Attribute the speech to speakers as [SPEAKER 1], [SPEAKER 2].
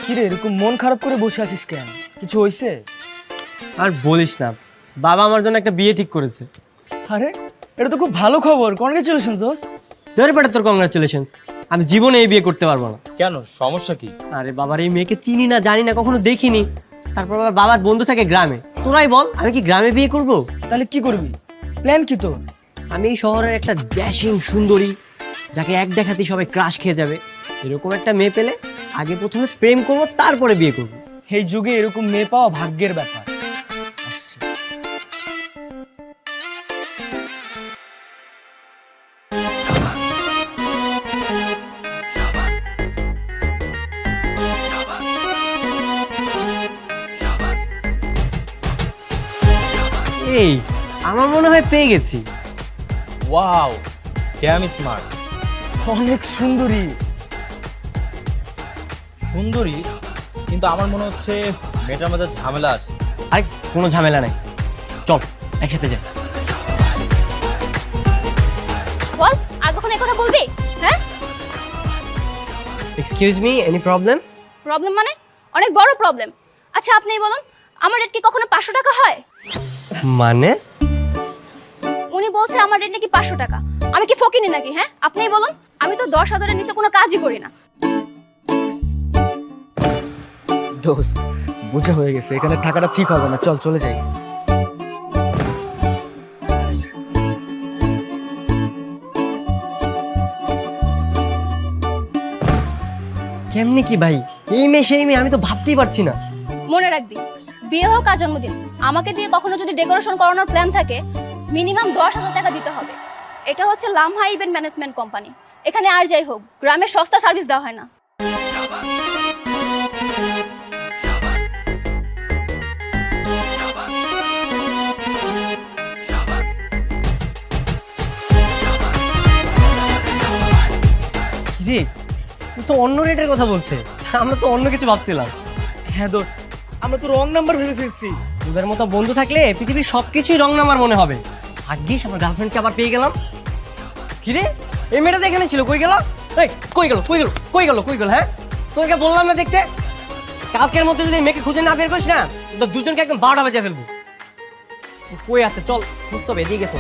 [SPEAKER 1] কিরে এরকম মন খারাপ করে বসে আছিস কেন? কিছু হইছে?
[SPEAKER 2] আর বলিস না, বাবা আমার জন্য একটা বিয়ে ঠিক করেছে।
[SPEAKER 1] আরে এটা তো খুব ভালো খবর, কনগ্রাচুলেশন দোস্ত।
[SPEAKER 2] ধরে পেটে তোর কংগ্রাচুলেশন। আমি জীবনে এই বিয়ে করতে পারবো না।
[SPEAKER 3] কেন, সমস্যা কি?
[SPEAKER 2] আরে বাবার, এই মেয়েকে চিনি না, জানি না, কখনো দেখিনি। তারপর আবার বাবার বন্ধু থাকে গ্রামে। তোরাই বল, আমি কি গ্রামে বিয়ে করব?
[SPEAKER 1] তাহলে কি করবি? প্ল্যান কি তোর?
[SPEAKER 2] আমি এই শহরের একটা ড্যাশিং সুন্দরী, যাকে এক দেখাতেই সবাই ক্রাশ খেয়ে যাবে, এরকম একটা মেয়ে পেলে আগে প্রথমে প্রেম করব, তারপরে বিয়ে করব।
[SPEAKER 1] এই যুগে এরকম মেয়ে পাওয়া ভাগ্যের ব্যাপার। আসছে।
[SPEAKER 2] এই, আমার মনে হয় পেয়ে গেছি।
[SPEAKER 3] Wow, damn smart.
[SPEAKER 1] অনেক সুন্দরী।
[SPEAKER 3] সুন্দরী, কিন্তু আমার মনে হচ্ছে মেয়েটার মধ্যে ঝামেলা আছে।
[SPEAKER 2] আরে কোনো ঝামেলা নাই, চল একসাথে যাই।
[SPEAKER 4] বল, আর কখন এই কথা বলবি? হ্যাঁ,
[SPEAKER 2] excuse me, any problem?
[SPEAKER 4] Problem মানে? অনেক বড় প্রবলেম। আচ্ছা আপনিই বলুন, আমার রেট কি কখনো 500 টাকা হয়?
[SPEAKER 2] মানে?
[SPEAKER 4] উনি বলছে আমার রেট নাকি 500 টাকা। আমি কি ফকিনি নাকি? হ্যাঁ, আপনিই বলুন। আমি তো 10,000-এর নিচে কোনো কাজই করি না।
[SPEAKER 1] দোস্ত বোঝা হয়ে গেছে, এখানে টাকাটা ঠিক হবে না, চল চলে যাই।
[SPEAKER 2] কেমনে কি ভাই, এই মেয়ে সেই মেয়ে, আমি তো ভাবতেই পারছি না।
[SPEAKER 4] মনে রাখবি, বিয়ে হোক আর জন্মদিন, আমাকে দিয়ে কখনো যদি ডেকোরেশন করানোর প্ল্যান থাকে, মিনিমাম 10,000 টাকা দিতে হবে। এটা হচ্ছে লামহা ইভেন্ট ম্যানেজমেন্ট কোম্পানি। এখানে আর যাই হোক, গ্রামে সস্তা সার্ভিস দেওয়া হয় না।
[SPEAKER 2] রে, ও তো অন্য রেটের কথা বলছে, আমরা তো অন্য কিছু ভাবছিলাম।
[SPEAKER 1] হ্যাঁ দোস্ত, আমরা তো রং নাম্বার ভেবে ফেলছি।
[SPEAKER 2] তোদের মতো বন্ধু থাকলে পৃথিবীর সবকিছুই রং নাম্বার মনে হবে। ভাগ্যিস আমার গার্লফ্রেন্ডকে আবার পেয়ে গেলাম। কি রে, এই মেয়েটা তো এখানে ছিল, কই গেল? এই, কই গেল, কই গেল, কই গেল, কই গেল? হ্যাঁ, তোদেরকে বললাম না দেখতে। কালকের মধ্যে যদি মেয়েকে খুঁজে না বের করিস না, তো দুজনকে একদম 12টা বাজিয়ে ফেলবো। ও কই আছে, চল, বুঝতে হবে, এদিকে গেছে।